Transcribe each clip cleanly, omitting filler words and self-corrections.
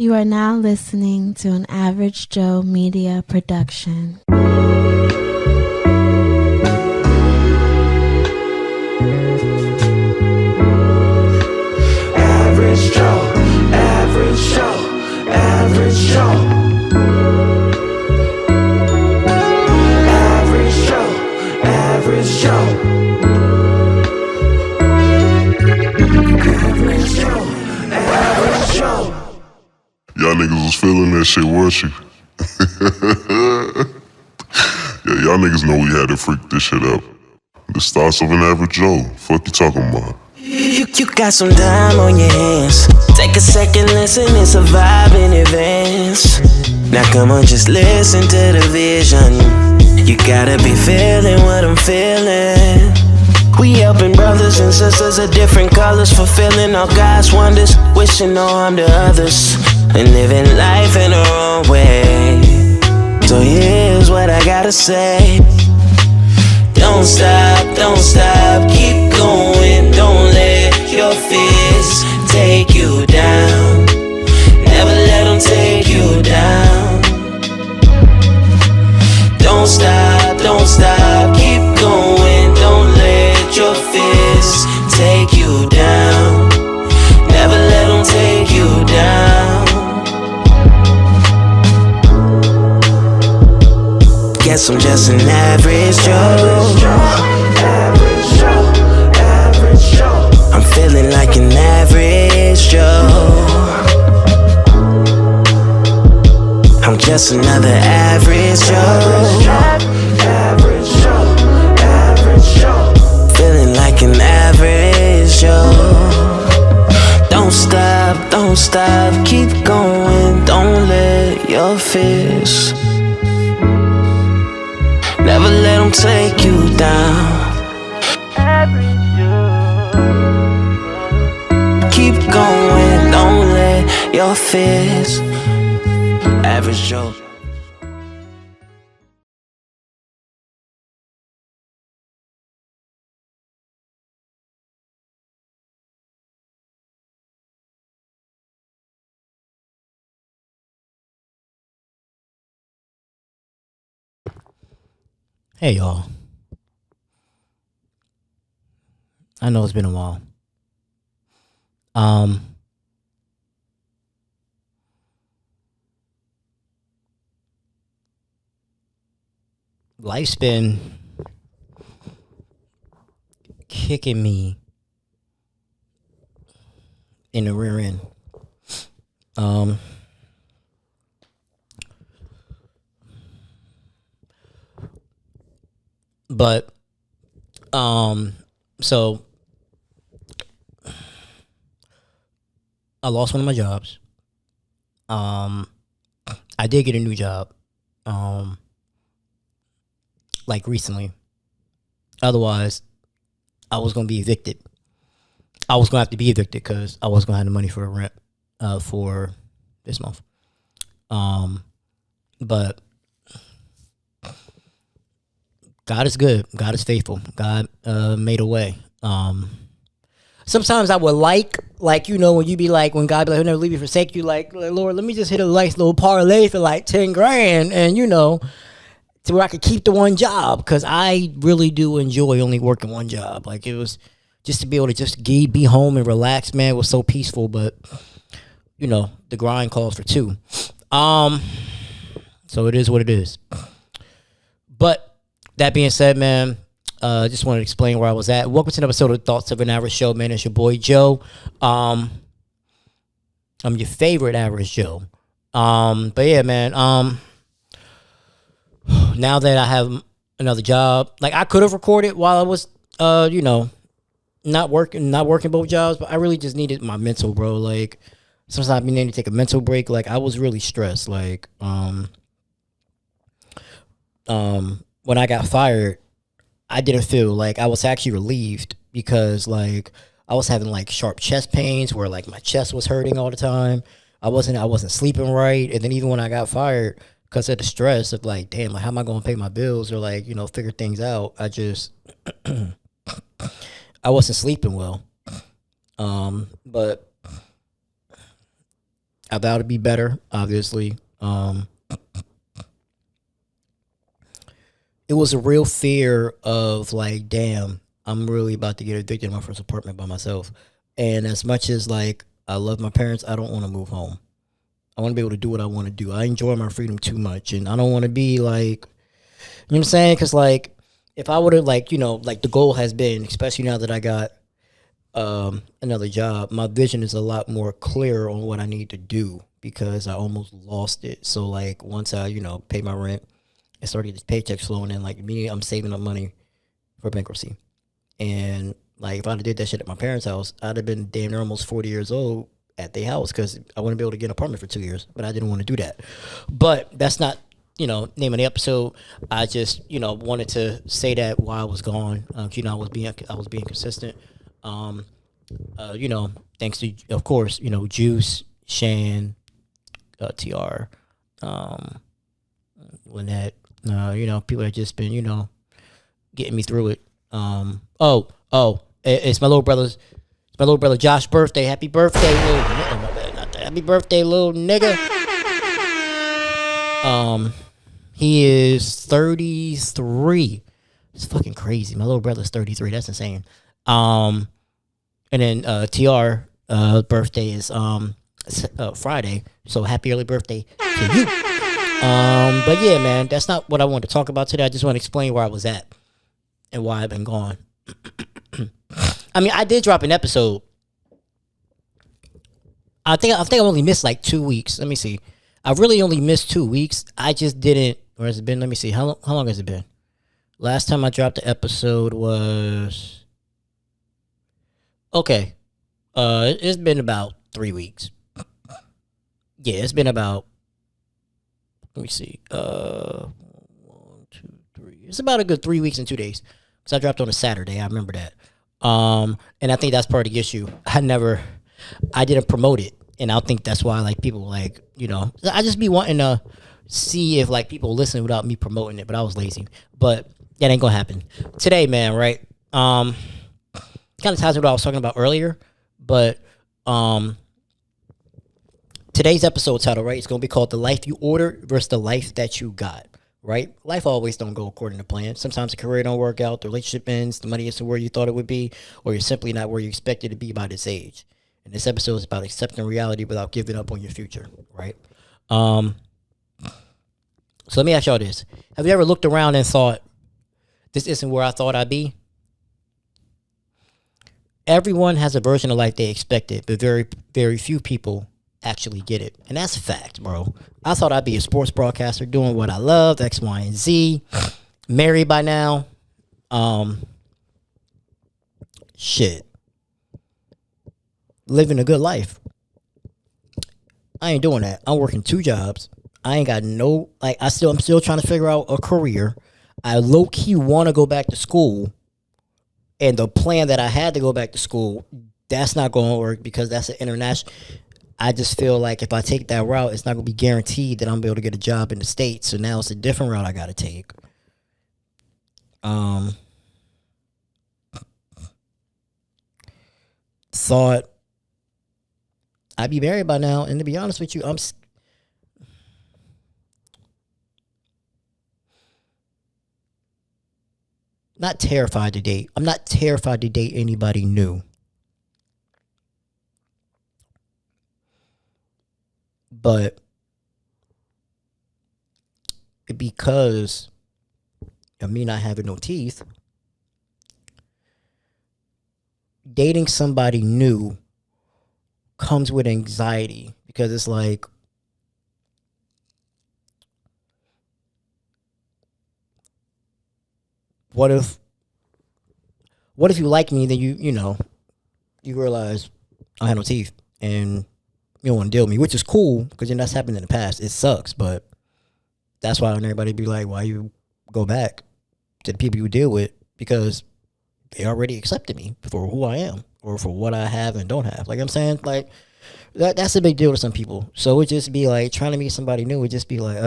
You are now listening to an Average Joe Media production. Average Joe, Average Joe, Average Joe. Average Joe, Average Joe. Average Joe, Average Joe. Y'all niggas was feeling that shit, weren't you? Yeah, y'all niggas know we had to freak this shit up. The starts of an average Joe. Fuck you talking about? You got some time on your hands. Take a second, listen, it's a vibe in advance. Now come on, just listen to the vision. You gotta be feeling what I'm feeling. We helping brothers and sisters of different colors, fulfilling all God's wonders, wishing no harm to others, and living life in our own way. So here's what I gotta say. Don't stop, keep going. Don't let your fears take you down. Never let them take you down. Don't stop, keep going. Don't let your fears take you down. Never let them take you down. Guess I'm just an average Joe. Average Joe, Average Joe. I'm feeling like an average Joe. I'm just another average Joe. Average Joe, Average Joe. Feeling like an average Joe. Don't stop, keep going. Don't let your fears, never let them take you down. Keep going, don't let your fears. Average Joe. Hey y'all. I know it's been a while. Life's been kicking me in the rear end. But so I lost one of my jobs. I did get a new job. Like recently. Otherwise, I was gonna be evicted. I was gonna have to be evicted because I wasn't gonna have the money for a rent for this month. But God is good. God is faithful. God made a way. Sometimes I would like when you be like, when God be like, he'll never leave you, forsake you, like, Lord, let me just hit a nice little parlay for like 10 grand and to where I could keep the one job, because I really do enjoy only working one job. Like, it was just to be able to just be home and relax, man, was so peaceful. But the grind calls for two. So it is what it is. But that being said, man, just wanted to explain where I was at. Welcome to an episode of Thoughts of an Average Joe, man. It's your boy Joe. I'm your favorite average Joe. But yeah, man. Now that I have another job, like, I could have recorded while I was, not working both jobs, but I really just needed my mental, bro. Like, sometimes I need to take a mental break. Like, I was really stressed. Like, when I got fired, I didn't feel like, I was actually relieved, because like I was having like sharp chest pains where like my chest was hurting all the time. I wasn't sleeping right, and then even when I got fired, because of the stress of like, damn, like, how am I going to pay my bills or like, figure things out? I just, I wasn't sleeping well. But I thought it'd be better, obviously. It was a real fear of like, damn, I'm really about to get evicted in my first apartment by myself. And as much as like I love my parents, I don't want to move home. I want to be able to do what I want to do. I enjoy my freedom too much, and I don't want to be like, you know what I'm saying? Because like, if I would have like, like the goal has been, especially now that I got another job, my vision is a lot more clear on what I need to do because I almost lost it. So like once I, pay my rent and started this paycheck flowing in, like immediately I'm saving up money for bankruptcy. And like if I'd have did that shit at my parents' house, I'd have been damn near almost 40 years old at their house because I wouldn't be able to get an apartment for 2 years. But I didn't want to do that. But that's not, name of the episode. I just, wanted to say that while I was gone. I was being consistent. Thanks to, of course, Juice, Shan, TR, Lynette, people that just been, getting me through it. It's my little brother Josh's birthday. Happy birthday, little nigga. My bad, not that. Happy birthday, little nigga. He is 33. It's fucking crazy. My little brother's 33. That's insane. And then TR birthday is Friday. So happy early birthday to you. But yeah, man, that's not what I wanted to talk about today. I just want to explain where I was at and why I've been gone. I mean, I did drop an episode. I think I only missed like 2 weeks. Let me see. I really only missed 2 weeks. I just didn't. Where has it been? Let me see. How long has it been? Last time I dropped the episode was okay. It's been about 3 weeks. Yeah, it's been about. Let me see. 1, 2, 3. It's about a good 3 weeks and 2 days. Because I dropped on a Saturday. I remember that. And I think that's part of the issue. I didn't promote it. And I think that's why like people like, I just be wanting to see if like people listen without me promoting it, but I was lazy. But that ain't gonna happen. Today, man, right? Kind of ties with what I was talking about earlier, but today's episode title, right? It's gonna be called The Life You Ordered versus the Life That You Got. Right? Life always don't go according to plan. Sometimes the career don't work out, the relationship ends, the money isn't where you thought it would be, or you're simply not where you expected to be by this age. And this episode is about accepting reality without giving up on your future, right? So let me ask y'all this. Have you ever looked around and thought, this isn't where I thought I'd be? Everyone has a version of life they expected, but very, very few people actually get it. And that's a fact, bro. I thought I'd be a sports broadcaster doing what I loved, X, Y, and Z. Married by now. Shit. Living a good life. I ain't doing that. I'm working 2 jobs. I ain't got no, like, I'm still trying to figure out a career. I low-key want to go back to school. And the plan that I had to go back to school, that's not going to work because that's an international. I just feel like if I take that route, it's not going to be guaranteed that I'm going to be able to get a job in the States. So now it's a different route I got to take. Thought I'd be married by now. And to be honest with you, I'm not terrified to date. I'm not terrified to date anybody new. But because of me not having no teeth, dating somebody new comes with anxiety because it's like, what if you like me, then you realize I have no teeth and you don't want to deal with me, which is cool because that's happened in the past. It sucks, but that's why everybody be like, why you go back to the people you deal with? Because they already accepted me for who I am or for what I have and don't have. Like I'm saying, like that's a big deal to some people. So it just be like trying to meet somebody new. It just be like,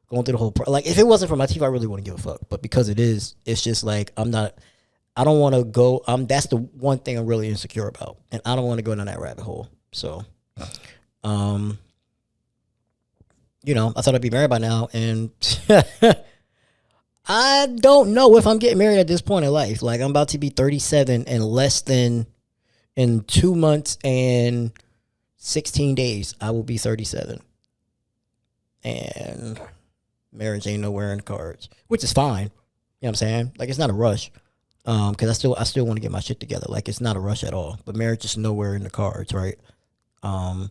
going through the whole like if it wasn't for my teeth, I really wouldn't give a fuck. But because it is, it's just like I don't want to go. That's the one thing I'm really insecure about, and I don't want to go down that rabbit hole. So, I thought I'd be married by now, and I don't know if I'm getting married at this point in life. Like, I'm about to be 37 in 2 months and 16 days. I will be 37, and marriage ain't nowhere in the cards, which is fine. You know what I'm saying? Like, it's not a rush. Because I still want to get my shit together. Like, it's not a rush at all. But marriage is nowhere in the cards, right? I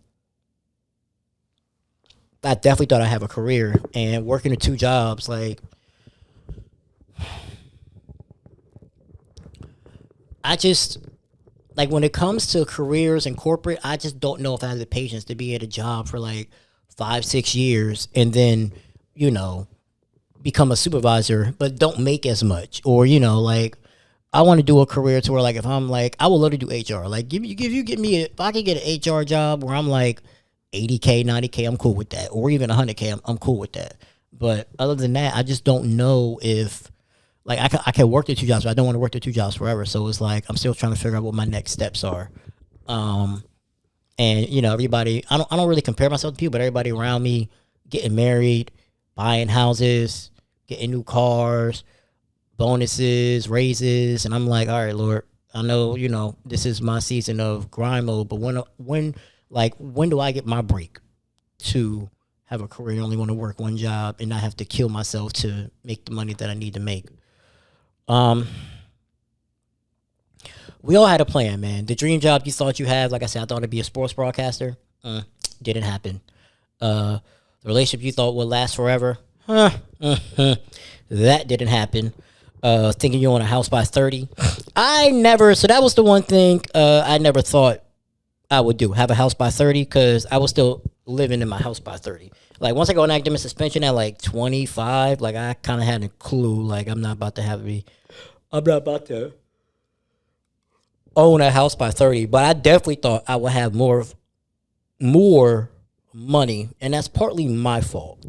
definitely thought I'd have a career, and working the 2 jobs, like, I just, like, when it comes to careers and corporate, I just don't know if I have the patience to be at a job for like 5-6 years and then, you know, become a supervisor, but don't make as much. Or, like, I want to do a career to where, like, if I'm like, I would love to do HR. Like, if I could get an HR job where I'm like 80K, 90K, I'm cool with that. Or even 100K, I'm cool with that. But other than that, I just don't know if, like, I can work the 2 jobs, but I don't want to work the 2 jobs forever. So it's like, I'm still trying to figure out what my next steps are. And, everybody, I don't really compare myself to people, but everybody around me getting married, buying houses, getting new cars, bonuses, raises, and I'm like, all right, Lord, I know, this is my season of grind mode, but when do I get my break to have a career and only want to work 1 job and not have to kill myself to make the money that I need to make? We all had a plan, man. The dream job you thought you had, like I said, I thought it'd be a sports broadcaster. Didn't happen. The relationship you thought would last forever, that didn't happen. Thinking you own a house by 30. So that was the one thing I never thought I would do, have a house by 30, because I was still living in my house by 30. Like, once I go on academic suspension at like 25, like, I kind of had a clue, like, I'm not about to own a house by 30, but I definitely thought I would have more money, and that's partly my fault.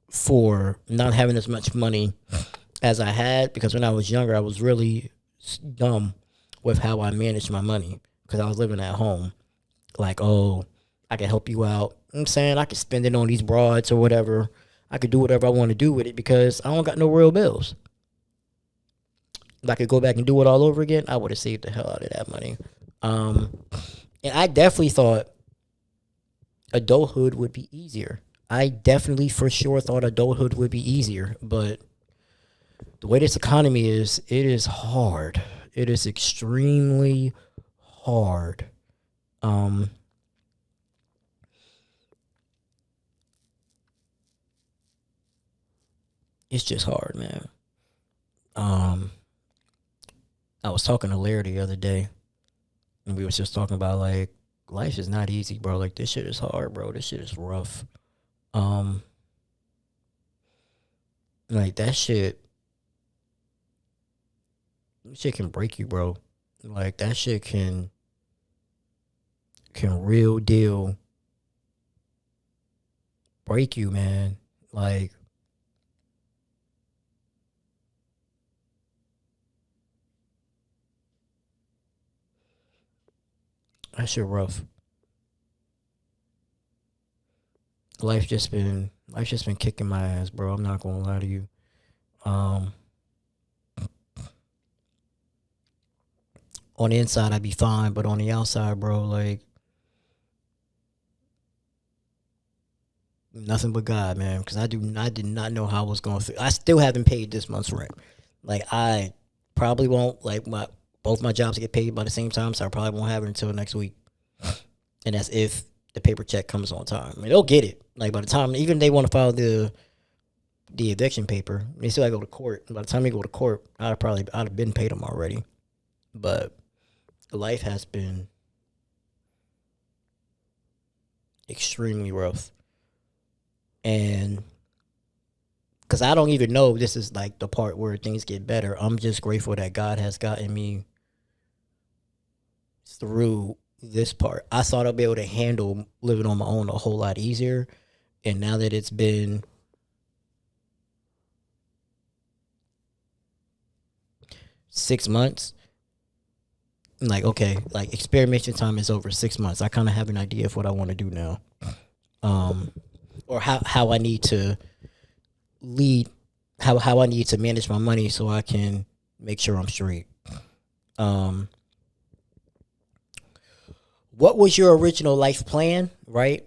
For not having as much money as I had, because when I was younger, I was really dumb with how I managed my money, because I was living at home. Like, oh, I can help you out. I'm saying I could spend it on these broads or whatever. I could do whatever I want to do with it because I don't got no real bills. If I could go back and do it all over again, I would have saved the hell out of that money. And I definitely thought adulthood would be easier. I definitely for sure thought adulthood would be easier, but the way this economy is, it is hard. It is extremely hard. It's just hard, man. I was talking to Larry the other day, and we was just talking about, like, life is not easy, bro. Like, this shit is hard, bro. This shit is rough. Like, that shit can break you, bro. Like, that shit can real deal break you, man. Like, that shit rough. Life's just been kicking my ass, bro. I'm not gonna lie to you. On the inside I'd be fine, but on the outside, bro, like, nothing but God, man. Because I did not know how I was going through. I still haven't paid this month's rent. Like, I probably won't. Like, both my jobs get paid by the same time, so I probably won't have it until next week. And that's if the paper check comes on time. I mean, they'll get it. Like, by the time, even if they want to file the eviction paper, they still gotta go to court. By the time they go to court, I'd have been paid them already. But life has been extremely rough. And because I don't even know this is like the part where things get better. I'm just grateful that God has gotten me through this part. I thought I'd be able to handle living on my own a whole lot easier. And now that it's been 6 months, like, okay, like experimentation time is over 6 months. I kind of have an idea of what I want to do now, or how I need to lead, how I need to manage my money so I can make sure I'm straight. Um, what was your original life plan, right?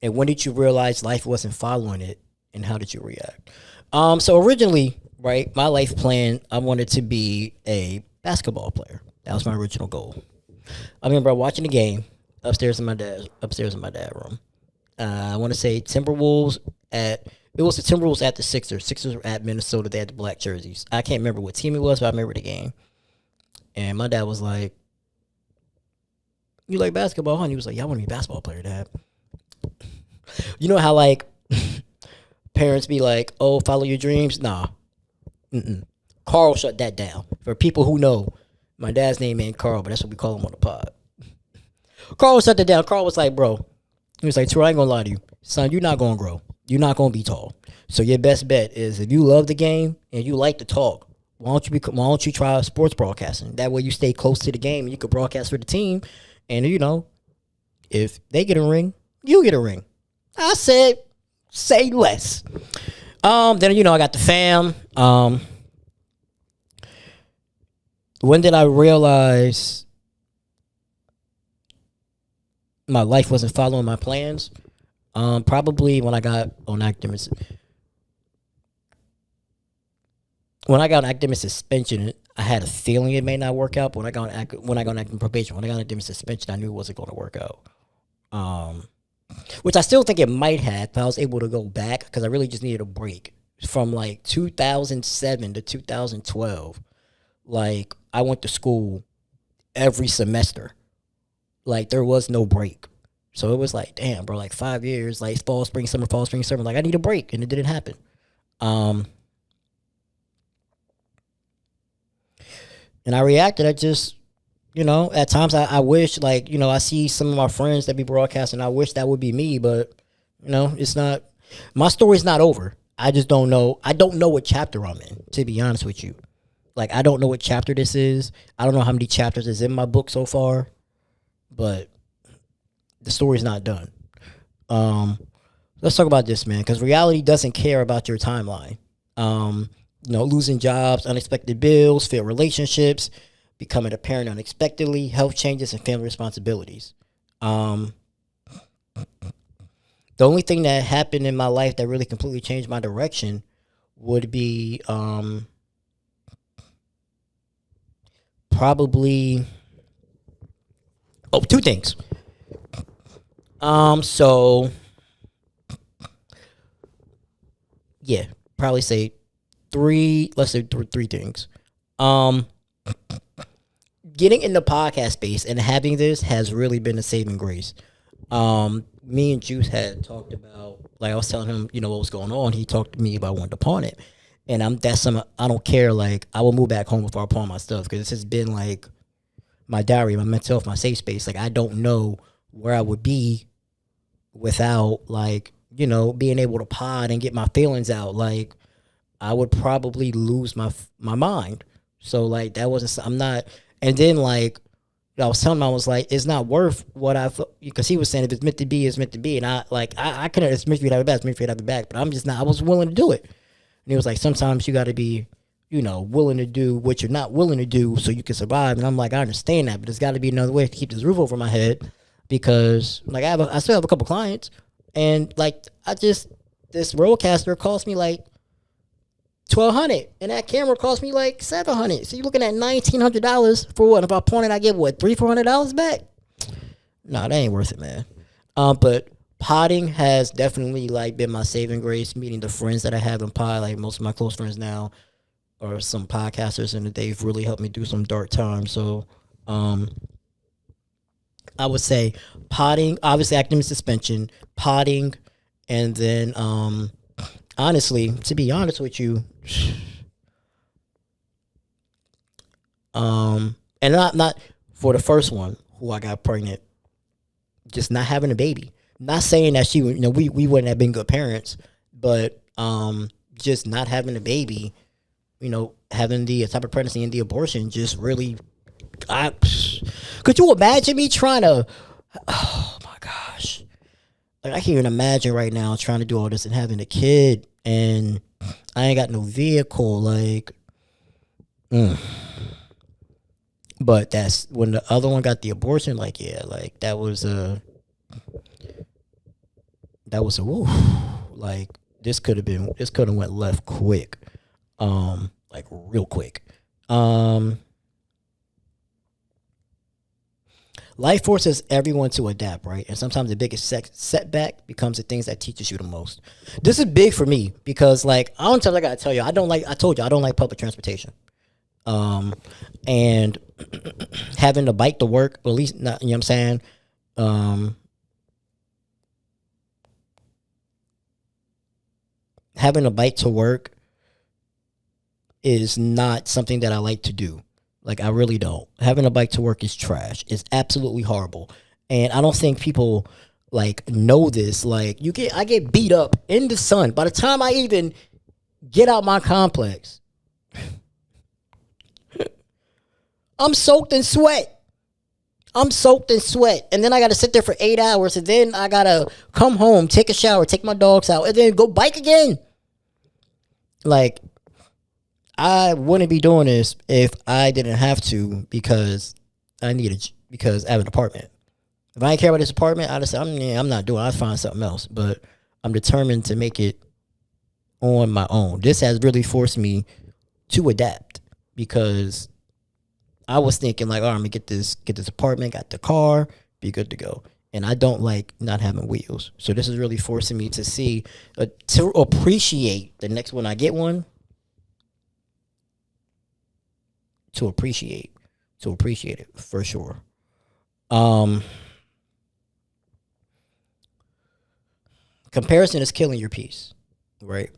And when did you realize life wasn't following it, and how did you react? So originally, right, my life plan, I wanted to be a basketball player. That was my original goal. I remember watching the game upstairs in my dad's room. I want to say Timberwolves at it was the Timberwolves at the Sixers. Sixers were at Minnesota. They had the black jerseys. I can't remember what team it was, but I remember the game. And my dad was like, "You like basketball, huh?" And he was like, "Yeah, I want to be a basketball player, Dad." You know how like parents be like, "Oh, follow your dreams." Nah, Carl shut that down. For people who know, my dad's name ain't Carl, but that's what we call him on the pod. Carl shut that down. Carl was like, "Bro," he was like, "True, I ain't gonna lie to you, son. You're not gonna grow. You're not gonna be tall. So your best bet is if you love the game and you like to talk, why don't you try sports broadcasting? That way you stay close to the game and you can broadcast for the team. And you know, if they get a ring, you get a ring." I said, "Say less." Then I got the fam. When did I realize my life wasn't following my plans? Probably when I got on academic. When I got on academic suspension, I had a feeling it may not work out. But when I got on academic probation, when I got on academic suspension, I knew it wasn't going to work out. Which I still think it might have, but I was able to go back because I really just needed a break from like 2007 to 2012. Like I went to school every semester. Like there was no break. So it was like, damn, bro, like 5 years, like fall, spring, summer, fall, spring, summer. Like I need a break, and it didn't happen. And I reacted. I just, at times I wish, like, I see some of my friends that be broadcasting. I wish that would be me, but, it's not. My story's not over. I just don't know. I don't know what chapter I'm in, to be honest with you. Like, I don't know what chapter this is. I don't know how many chapters is in my book so far, but the story's not done. Let's talk about this, man, because reality doesn't care about your timeline. Losing jobs, unexpected bills, failed relationships, becoming a parent unexpectedly, health changes, and family responsibilities. The only thing that happened in my life that really completely changed my direction would be probably two things. So yeah, probably say three. Let's say three things. Getting in the podcast space and having this has really been a saving grace. Me and Juice had talked about, like I was telling him, what was going on. He talked to me about wanting to pawn it, and I don't care. Like I will move back home before I pawn my stuff because this has been like my diary, my mental health, my safe space. Like I don't know where I would be without like being able to pod and get my feelings out. Like I would probably lose my mind. So like that wasn't. I'm not. And then like I was telling him, I was like, it's not worth what I thought, because he was saying if it's meant to be, it's meant to be. And I couldn't. It's meant for you to have it back. It's meant for you to have it back. But I'm just not. I was willing to do it. And he was like, sometimes you got to be, willing to do what you're not willing to do so you can survive. And I'm like, I understand that, but there's got to be another way to keep this roof over my head, because like I still have a couple clients, and like this roadcaster cost me like $1,200, and that camera cost me like $700. So you're looking at $1,900 for what? If I pawn it, I get what, $300-$400 back? Nah, that ain't worth it, man. But potting has definitely like been my saving grace. Meeting the friends that I have in pod, like most of my close friends now are some podcasters, and they've really helped me through some dark times. So, I would say potting, obviously academic suspension, potting, and then honestly, to be honest with you, and not for the first one who I got pregnant, just not having a baby. Not saying that she would, we wouldn't have been good parents, but just not having a baby, having the type of pregnancy and the abortion just really Could you imagine me trying to? Oh my gosh! Like I can't even imagine right now trying to do all this and having a kid, and I ain't got no vehicle. Like, but that's when the other one got the abortion. Like, yeah, like that was a woo. Like this could have went left quick, like real quick. Life forces everyone to adapt, right? And sometimes the biggest setback becomes the things that teaches you the most. This is big for me because, like, I don't tell. I gotta tell you, I told you, I don't like public transportation. And having to bike to work, or at least not. You know what I'm saying? Having a bike to work is not something that I like to do. Like, I really don't. Having a bike to work is trash. It's absolutely horrible. And I don't think people, like, know this. Like, I get beat up in the sun. By the time I even get out my complex, I'm soaked in sweat. And then I got to sit there for 8 hours. And then I got to come home, take a shower, take my dogs out, and then go bike again. Like, I wouldn't be doing this if I didn't have to because I have an apartment. If I didn't care about this apartment, I'd say, I'm not doing it. I'll find something else. But I'm determined to make it on my own. This has really forced me to adapt because I was thinking like, all right, I'm gonna get this apartment, got the car, be good to go. And I don't like not having wheels. So this is really forcing me to appreciate the next one I get one. To appreciate it for sure. Comparison is killing your peace, right?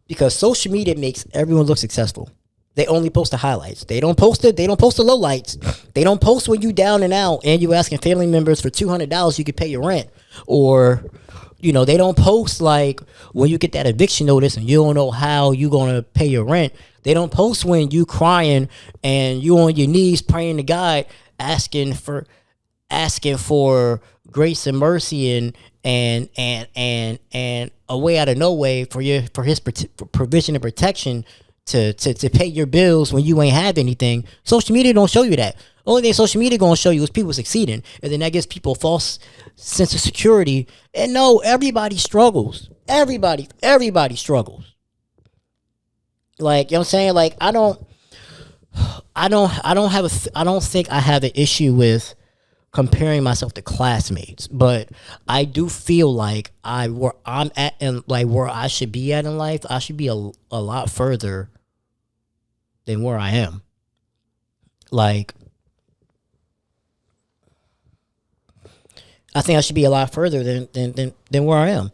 Because social media makes everyone look successful. They only post the highlights. They don't post the lowlights. They don't post when you down and out and you asking family members for $200 you could pay your rent. Or, they don't post like when you get that eviction notice and you don't know how you gonna pay your rent. They don't post when you crying and you on your knees praying to God, asking for grace and mercy and a way out of no way for his provision and protection to pay your bills when you ain't have anything. Social media don't show you that. Only thing social media gonna show you is people succeeding, and then that gives people a false sense of security. And no, everybody struggles. Everybody struggles. Like, you know what I'm saying? Like, I don't think I have an issue with comparing myself to classmates, but I do feel like where I'm at and like where I should be at in life, I should be a lot further than where I am. Like, I think I should be a lot further than where I am.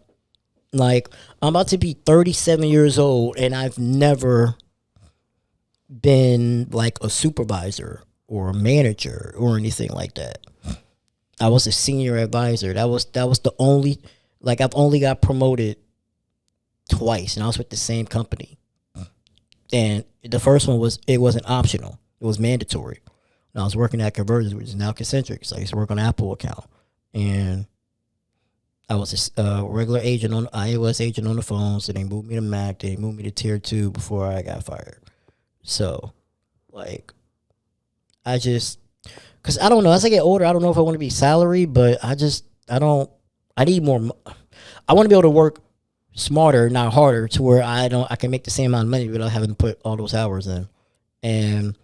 Like, I'm about to be 37 years old and I've never been like a supervisor or a manager or anything like that. I was a senior advisor. That was the only, like, I've only got promoted twice, and I was with the same company. And the first one wasn't optional; it was mandatory. And I was working at Convergence, which is now Concentrics. I used to work on the Apple account, and I was a regular agent on iOS agent on the phone. So they moved me to Mac. They moved me to Tier 2 before I got fired. So, like, because I don't know. As I get older, I don't know if I want to be salary, but I need more. I want to be able to work smarter, not harder, to where I can make the same amount of money without having to put all those hours in. And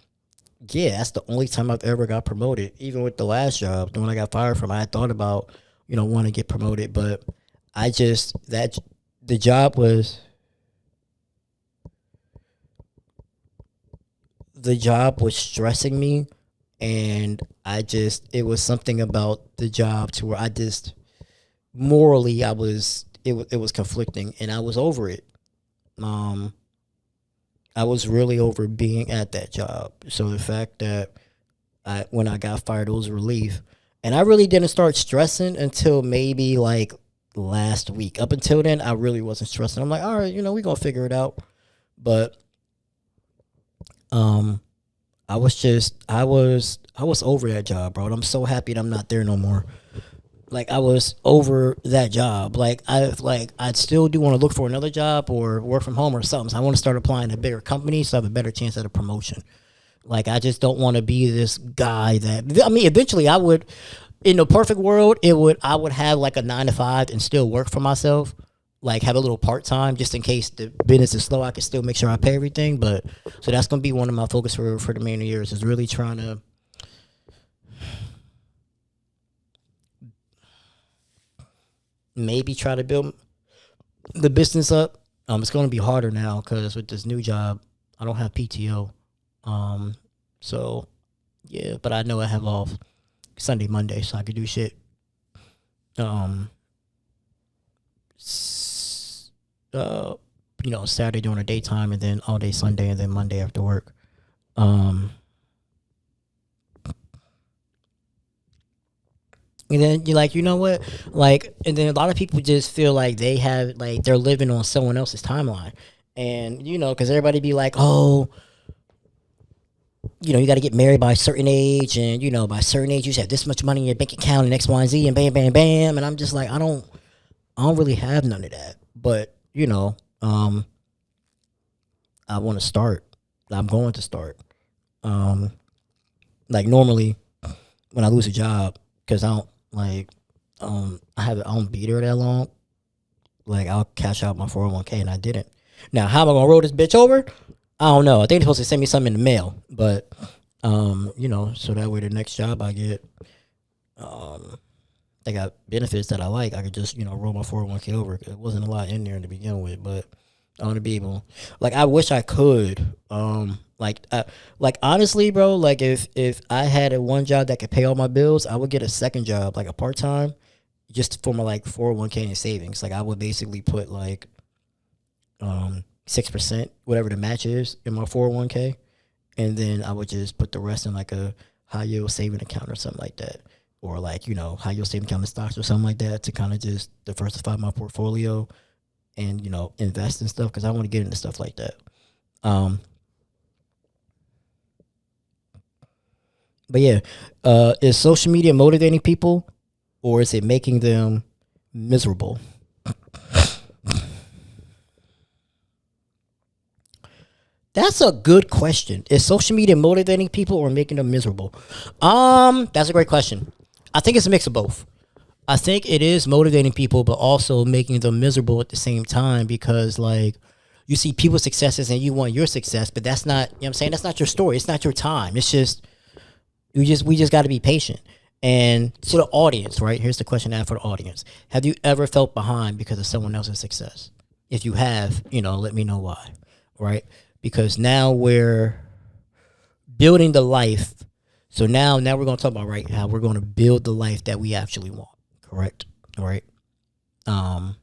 yeah, that's the only time I've ever got promoted. Even with the last job, the one I got fired from, I had thought about, wanting to get promoted, but the job was stressing me. And it was something about the job to where morally, it was conflicting, and I was over it. I was really over being at that job. So the fact that when I got fired, it was a relief. And I really didn't start stressing until maybe like last week. Up until then, I really wasn't stressing. I'm like, all right, we're going to figure it out. But I was over that job, bro. And I'm so happy that I'm not there no more. Like I was over that job. I'd still do want to look for another job or work from home or something. So I want to start applying to bigger companies so I have a better chance at a promotion. Like I just don't want to be this guy that eventually I would, in the perfect world, I would have like a 9 to 5 and still work for myself. Like have a little part time just in case the business is slow. I can still make sure I pay everything. But so that's gonna be one of my focus for the remaining years is really trying to maybe try to build the business up. It's gonna be harder now because with this new job, I don't have PTO. So yeah, but I know I have off Sunday, Monday, so I could do shit. Saturday during the daytime and then all day Sunday and then Monday after work. And then you're like, you know what? Like, and then a lot of people just feel like they're living on someone else's timeline. And, because everybody be like, oh, you got to get married by a certain age. And, by a certain age, you should have this much money in your bank account and X, Y, and Z and bam, bam, bam. And I'm just like, I don't really have none of that. But, I want to start. I'm going to start. Like normally when I lose a job, because I don't be there that long. Like I'll cash out my 401k and I didn't. Now how am I gonna roll this bitch over? I don't know. I think they're supposed to send me something in the mail, but so that way the next job I get, they got benefits that I like. I could just roll my 401k over. It wasn't a lot in there to begin with, but I want to be able. Like I wish I could. Honestly, bro. Like if I had a one job that could pay all my bills, I would get a second job, like a part time, just for my 401k and savings. Like I would basically put 6%, whatever the match is, in my 401k, and then I would just put the rest in like a high yield saving account or something like that, or high yield saving account in stocks or something like that to kind of just diversify my portfolio and invest in stuff because I want to get into stuff like that. But yeah, is social media motivating people or is it making them miserable? That's a good question. Is social media motivating people or making them miserable? That's a great question. I think it's a mix of both. I think it is motivating people, but also making them miserable at the same time because you see people's successes and you want your success, but that's not, what I'm saying? That's not your story. It's not your time. It's just, we just got to be patient. And to the audience, right? Here's the question I have for the audience. Have you ever felt behind because of someone else's success? If you have, let me know why, right? Because now we're building the life. So now we're going to talk about, how we're going to build the life that we actually want. Correct. All right. All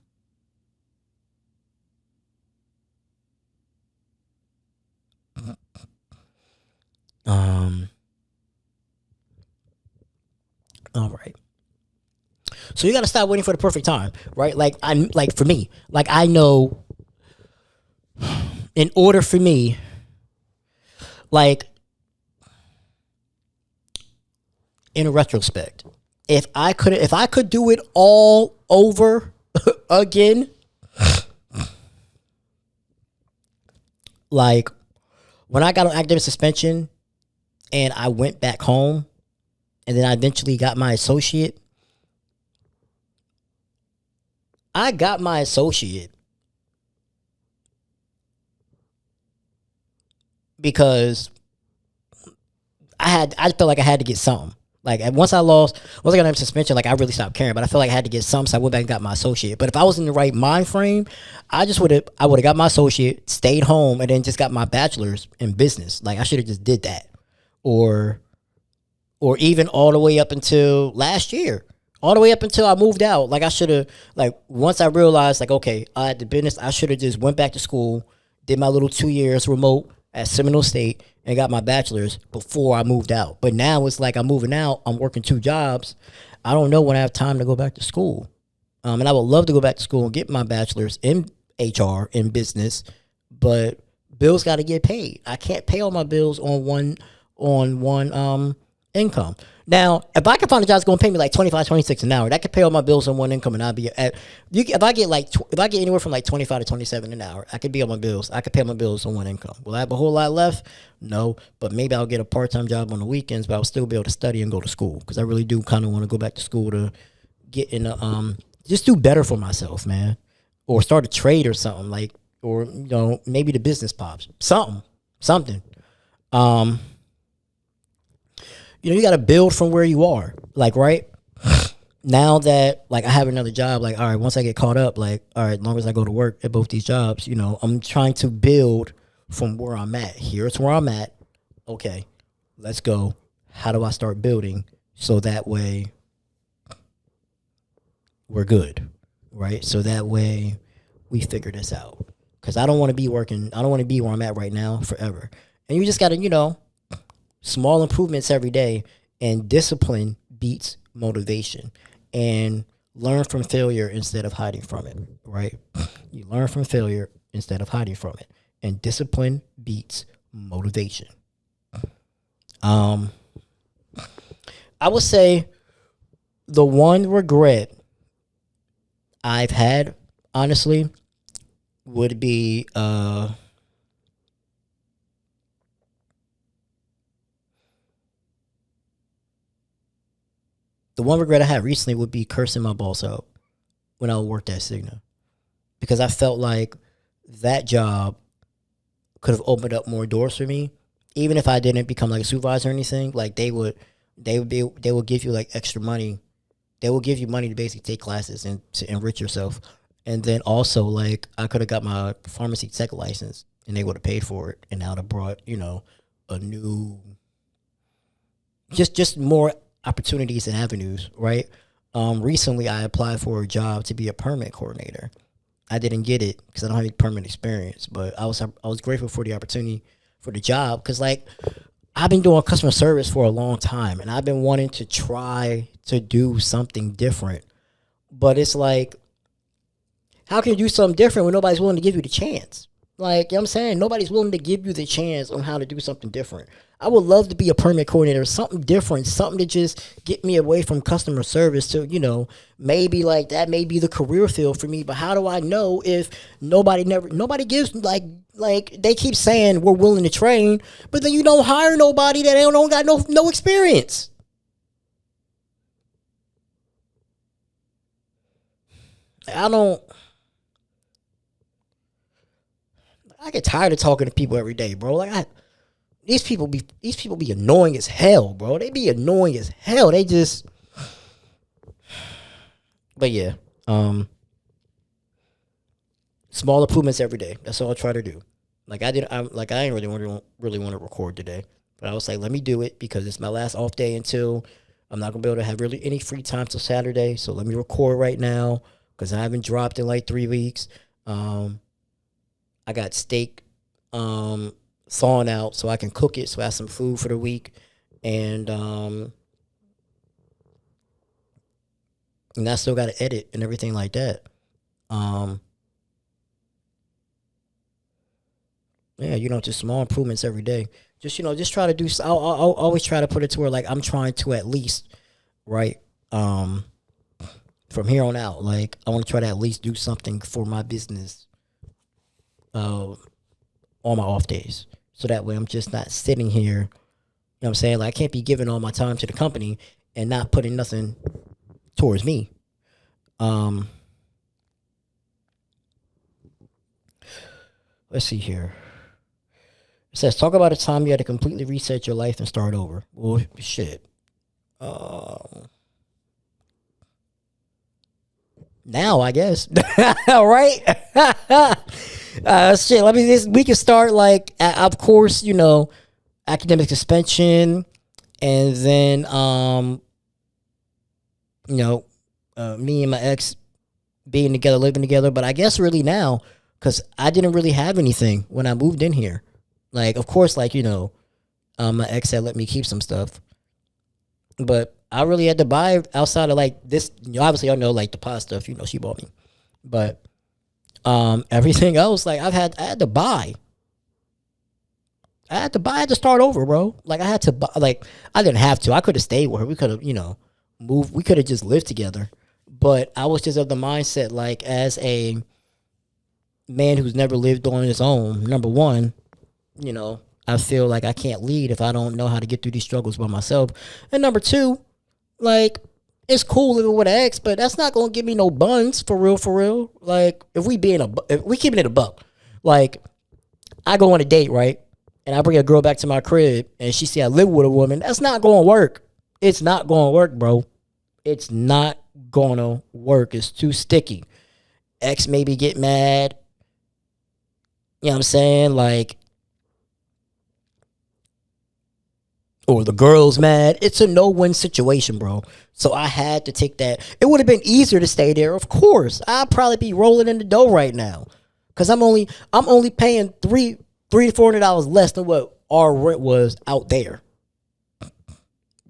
right. So you got to stop waiting for the perfect time, right? For me, I know in order for me, in retrospect, if I could do it all over again, when I got on academic suspension and I went back home and then I eventually got my associate, because I felt like I had to get something. Once I got out of suspension, I really stopped caring. But I felt like I had to get something, so I went back and got my associate. But if I was in the right mind frame, I would have got my associate, stayed home, and then just got my bachelor's in business. I should have just did that, or even all the way up until last year, all the way up until I moved out. I should have once I realized okay, I had the business, I should have just went back to school, did my little 2 years remote at Seminole State, and got my bachelor's before I moved out. But now it's I'm moving out, I'm working 2 jobs. I don't know when I have time to go back to school. And I would love to go back to school and get my bachelor's in HR, in business. But bills got to get paid. I can't pay all my bills on one income. Now, if I can find a job that's going to pay me like 25, 26 an hour, that could pay all my bills on one income, and I'll be at. If I get anywhere from like 25 to 27 an hour, I could be on my bills. I could pay my bills on one income. Will I have a whole lot left? No, but maybe I'll get a part-time job on the weekends, but I'll still be able to study and go to school because I really do kind of want to go back to school to get in a just do better for myself, man, or start a trade or something like, or maybe the business pops something. You got to build from where you are. Like, right now that, like, I have another job, like, all right, once I get caught up, like, all right, as long as I go to work at both these jobs, I'm trying to build from where I'm at. Here's where I'm at. Okay, let's go. How do I start building so that way we're good, right? So that way we figure this out. Because I don't want to be working, I don't want to be where I'm at right now forever. And you just got to, small improvements every day, and discipline beats motivation, and learn from failure instead of hiding from it, right? You learn from failure instead of hiding from it, and discipline beats motivation. I would say the one regret I've had, honestly, would be the one regret I had recently would be cursing my boss out when I worked at Cigna, because I felt like that job could have opened up more doors for me, even if I didn't become like a supervisor or anything. Like they would give you like extra money. They will give you money to basically take classes and to enrich yourself. And then also, like, I could have got my pharmacy tech license and they would have paid for it, and I would have brought a new, just more opportunities and avenues, right? Recently, I applied for a job to be a permit coordinator. I didn't get it because I don't have any permit experience, but I was grateful for the opportunity for the job, because like I've been doing customer service for a long time, and I've been wanting to try to do something different. But it's like, how can you do something different when nobody's willing to give you the chance? Like, you know what I'm saying? Nobody's willing to give you the chance on how to do something different. I would love to be a permit coordinator, something different, something to just get me away from customer service to, maybe like that may be the career field for me. But how do I know if nobody gives, like they keep saying we're willing to train, but then you don't hire nobody that don't got no experience. I get tired of talking to people every day, bro. Like these people be annoying as hell, bro. They be annoying as hell. They just, but yeah, small improvements every day. That's all I try to do. Like I didn't really want to record today, but I was like, let me do it because it's my last off day until I'm not gonna be able to have really any free time till Saturday. So let me record right now because I haven't dropped in like 3 weeks. I got steak thawing out so I can cook it, so I have some food for the week. And I still got to edit and everything like that. Yeah, just small improvements every day. Just try to do. I'll always try to put it to where like I'm trying to at least, right, from here on out, like I want to try to at least do something for my business on my off days, so that way I'm just not sitting here. You know what I'm saying? Like I can't be giving all my time to the company and not putting nothing towards me. Let's see here. It says, talk about a time you had to completely reset your life and start over. Well, shit. Now, I guess. Right? Shit, we can start like, of course, academic suspension, and then, me and my ex being together, living together. But I guess really now, because I didn't really have anything when I moved in here. Like, of course, like, my ex had let me keep some stuff. But I really had to buy outside of like this. Obviously, I know like the pot stuff, she bought me. But everything else, like I had to buy. I had to start over, bro. Like I had to like I didn't have to. I could have stayed with her. We could have, moved. We could have just lived together. But I was just of the mindset, like as a man who's never lived on his own. Number one, I feel like I can't lead if I don't know how to get through these struggles by myself. And number two, like it's cool living with an ex, but that's not gonna give me no buns for real, for real. Like if we keeping it a buck, like I go on a date, right? And I bring a girl back to my crib and she say I live with a woman, that's not gonna work. It's not gonna work, bro. It's not gonna work. It's too sticky. Ex maybe get mad. You know what I'm saying? Like, or the girl's mad. It's a no-win situation, bro. So I had to take that. It would have been easier to stay there, of course. I'd probably be rolling in the dough right now. Cause I'm only paying $300 to $400 less than what our rent was out there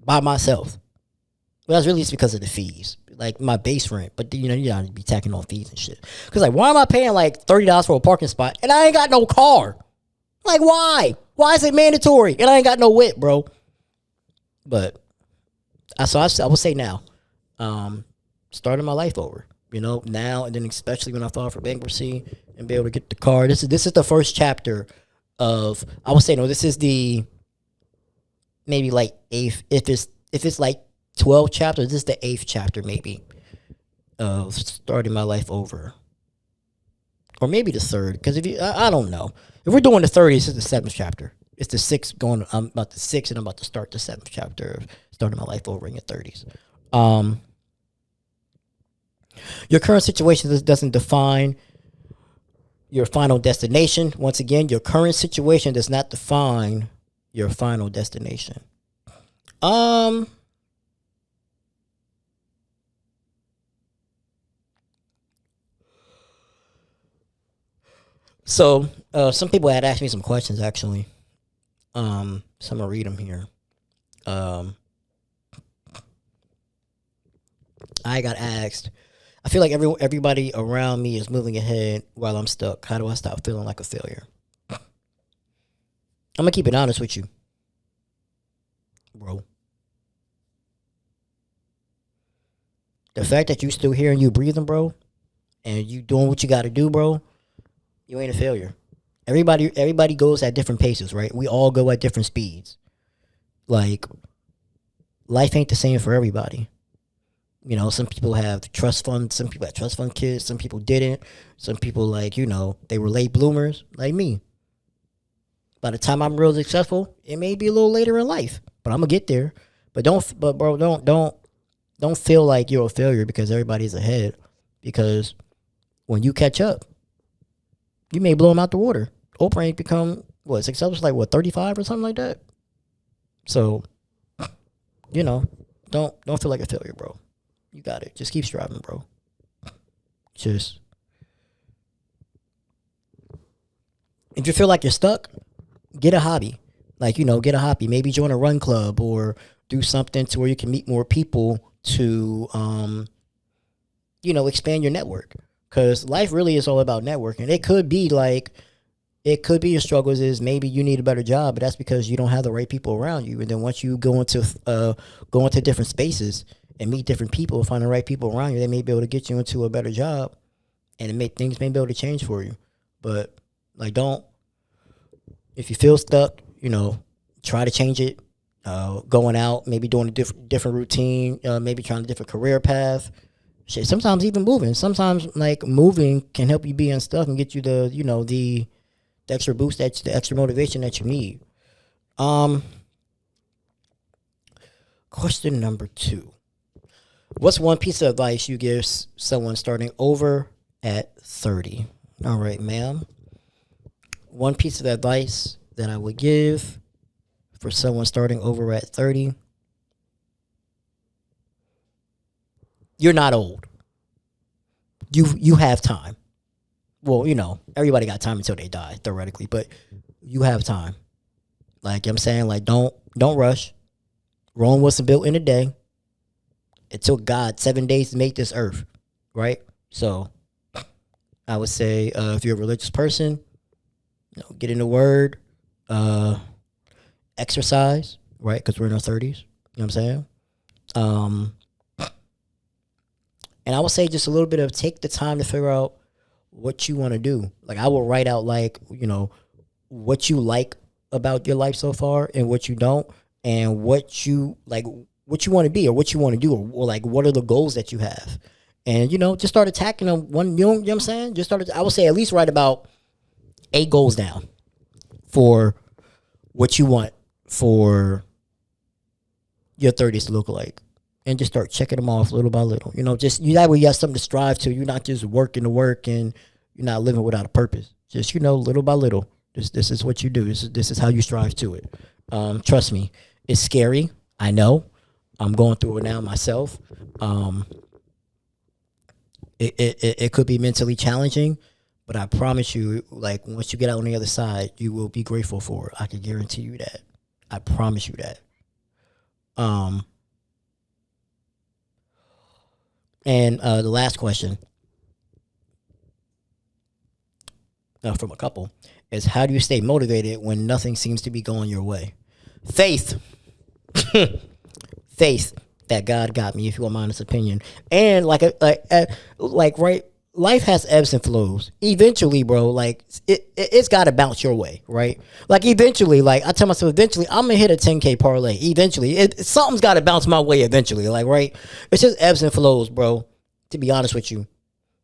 by myself. Well, that's really just because of the fees, like my base rent. But you gotta be tacking on fees and shit. Cause like, why am I paying like $30 for a parking spot and I ain't got no car? Like, why? Why is it mandatory and I ain't got no whip, bro? But I would say now, starting my life over. Now and then, especially when I file for bankruptcy and be able to get the car. This is the first chapter of. I would say no. This is the maybe like eighth. If it's like 12 chapters, this is the 8th chapter maybe of starting my life over, or maybe the 3rd. Because I don't know. If we're doing the 30th, this is the 7th chapter. It's the 6th going. I'm about the 6th, and I'm about to start the 7th chapter of starting my life over in your 30s. Your current situation doesn't define your final destination. Once again, your current situation does not define your final destination. So some people had asked me some questions actually. So I'm gonna read them here. I got asked. I feel like everybody around me is moving ahead while I'm stuck. How do I stop feeling like a failure? I'm gonna keep it honest with you, bro. The fact that you still here and you breathing, bro, and you doing what you got to do, bro, you ain't a failure. Everybody goes at different paces, right? We all go at different speeds. Like, life ain't the same for everybody. Some people have trust funds. Some people had trust fund kids. Some people didn't. Some people, they were late bloomers, like me. By the time I'm real successful, it may be a little later in life, but I'm gonna get there. But don't feel like you're a failure because everybody's ahead. Because when you catch up, you may blow them out the water. Oprah ain't become successful like 35 or something like that. So, don't feel like a failure, bro. You got it. Just keep striving, bro. Just if you feel like you're stuck, get a hobby. Get a hobby. Maybe join a run club or do something to where you can meet more people to expand your network. Because life really is all about networking. It could be your struggles is maybe you need a better job, but that's because you don't have the right people around you. And then once you go into different spaces and meet different people, find the right people around you, they may be able to get you into a better job, and things may be able to change for you. But if you feel stuck, try to change it. Going out, maybe doing a different routine, maybe trying a different career path. Shit, sometimes even moving. Sometimes moving can help you be unstuck and get you the extra boost, the extra motivation that you need. Question number 2. What's one piece of advice you give someone starting over at 30? All right, ma'am. One piece of advice that I would give for someone starting over at 30. You're not old. You have time. Well, everybody got time until they die, theoretically, but you have time. I'm saying, don't rush. Rome wasn't built in a day. It took God 7 days to make this earth, right? So I would say if you're a religious person, get in the word, exercise, right? Because we're in our 30s. You know what I'm saying? And I would say just a little bit of take the time to figure out what you want to do. Like I will write out like, what you like about your life so far and what you don't, and what you want to be or what you want to do, or like what are the goals that you have. And just start attacking them one, you know what I'm saying? I would say at least write about 8 goals down for what you want for your 30s to look like. And just start checking them off little by little. That way you have something to strive to. You're not just working to work and you're not living without a purpose. Just, little by little. This is what you do. This is how you strive to it. Trust me, it's scary. I know. I'm going through it now myself. It could be mentally challenging, but I promise you, like once you get out on the other side, you will be grateful for it. I can guarantee you that. I promise you that. And the last question from a couple is, how do you stay motivated when nothing seems to be going your way? Faith. Faith that God got me, if you want my honest opinion. And right, life has ebbs and flows. Eventually, bro, like it's got to bounce your way, right? Like eventually, like I tell myself, eventually I'm gonna hit a 10K parlay. Eventually, something's got to bounce my way eventually. Like, right, it's just ebbs and flows, bro. To be honest with you,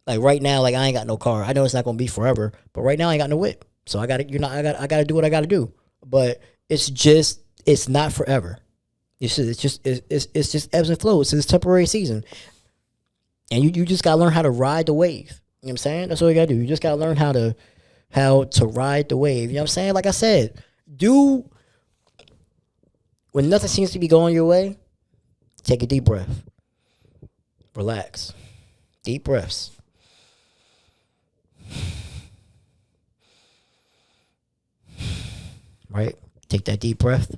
like right now, like I ain't got no car. I know it's not gonna be forever, but right now I ain't got no whip, so I got to, I got to do what I got to do. But it's not forever. It's just ebbs and flows. It's a temporary season. And you just gotta learn how to ride the wave. You know what I'm saying? That's all you gotta do. You just gotta learn how to ride the wave. You know what I'm saying? Like I said, when nothing seems to be going your way, take a deep breath. Relax. Deep breaths. Right? Take that deep breath.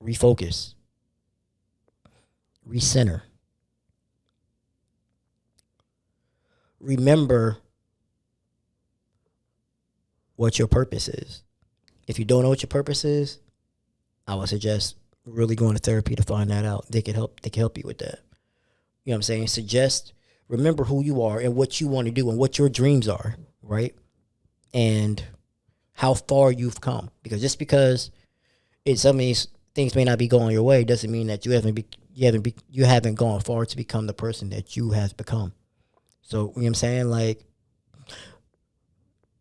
Refocus. Recenter. Remember what your purpose is. If you don't know what your purpose is, I would suggest really going to therapy to find that out. They can help you with that. You know what I'm saying? Remember who you are and what you want to do and what your dreams are, right? And how far you've come. Because just because some of these things may not be going your way doesn't mean that you haven't gone far to become the person that you have become. So, you know what I'm saying? Like,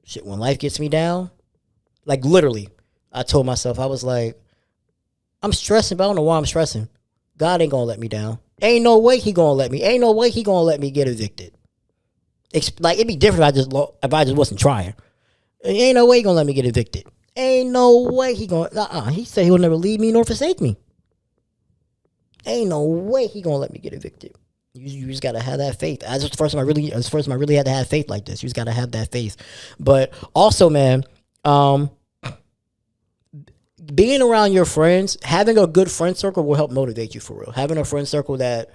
shit, when life gets me down, like literally, I told myself, I was like, I'm stressing, but I don't know why I'm stressing. God ain't gonna let me down. Ain't no way he gonna let me. Ain't no way he gonna let me get evicted. Like, it'd be different if I just wasn't trying. Ain't no way he gonna let me get evicted. Ain't no way he gonna. He said he'll never leave me nor forsake me. Ain't no way he gonna let me get evicted. You just gotta have that faith. That's the first time I really had to have faith like this. You just gotta have that faith. But also, man, being around your friends, having a good friend circle will help motivate you for real. Having a friend circle that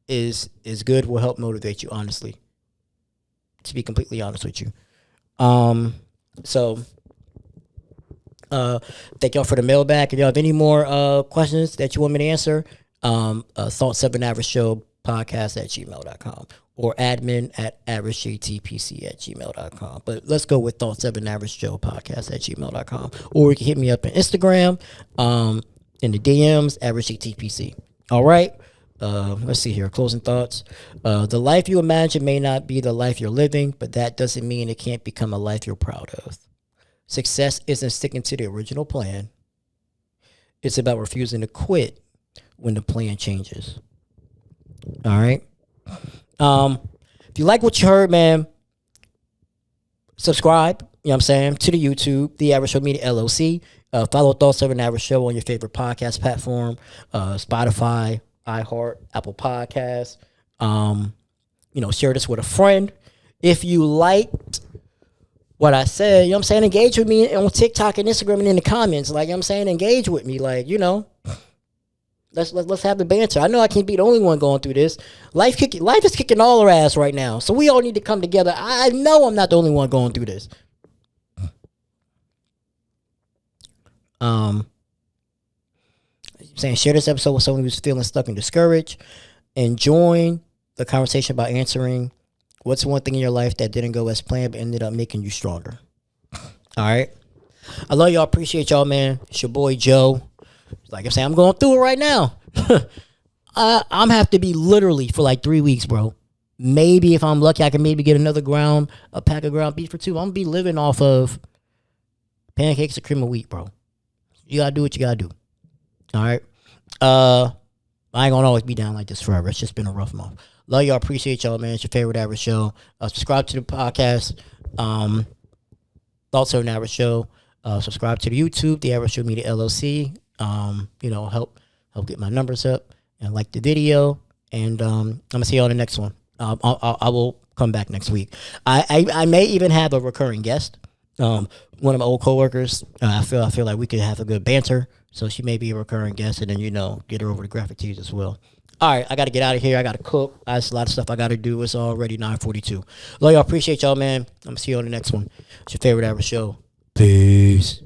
is good will help motivate you, honestly. To be completely honest with you. So thank y'all for the mailbag. If y'all have any more questions that you want me to answer, Thoughts of an Average Show podcast at gmail.com or admin@averagejtpc@gmail.com. But let's go with Thoughts of an Average Show podcast at gmail.com. Or you can hit me up on Instagram, in the DMs, averagejtpc. All right. Let's see here. Closing thoughts. The life you imagine may not be the life you're living, but that doesn't mean it can't become a life you're proud of. Success isn't sticking to the original plan. It's about refusing to quit when the plan changes. All right. If you like what you heard, man, subscribe, you know what I'm saying, to the YouTube, The Average Show Media LLC. Follow Thoughts of an Average Show on your favorite podcast platform, Spotify, iHeart, Apple Podcasts. Share this with a friend. If you liked what I said, you know what I'm saying, engage with me on TikTok and Instagram and in the comments. Like, you know what I'm saying, engage with me. Like, let's have the banter. I know I can't be the only one going through this. Life is kicking all our ass right now. So we all need to come together. I know I'm not the only one going through this. Saying share this episode with someone who's feeling stuck and discouraged, and join the conversation by answering what's one thing in your life that didn't go as planned but ended up making you stronger. All right. I love y'all. Appreciate y'all, man. It's your boy Joe. Like I'm saying, I'm going through it right now. I'm have to be literally for like 3 weeks, bro. Maybe if I'm lucky, I can maybe get a pack of ground beef for 2. I'm gonna be living off of pancakes and cream of wheat, bro. You gotta do what you gotta do. All right. I ain't gonna always be down like this forever. It's just been a rough month. Love y'all. Appreciate y'all, man. It's your favorite average show. Subscribe to the podcast. Also an average show. Subscribe to the YouTube, the Average Show Media LLC. Help get my numbers up, and like the video. And I'm gonna see you on the next one. I will come back next week. I may even have a recurring guest. One of my old coworkers. I feel like we could have a good banter. So she may be a recurring guest, and then get her over to graphic tees as well. All right, I got to get out of here. I got to cook. There's a lot of stuff I got to do. It's already 9:42. Love y'all. Appreciate y'all, man. I'm gonna see you on the next one. It's your favorite average show. Peace.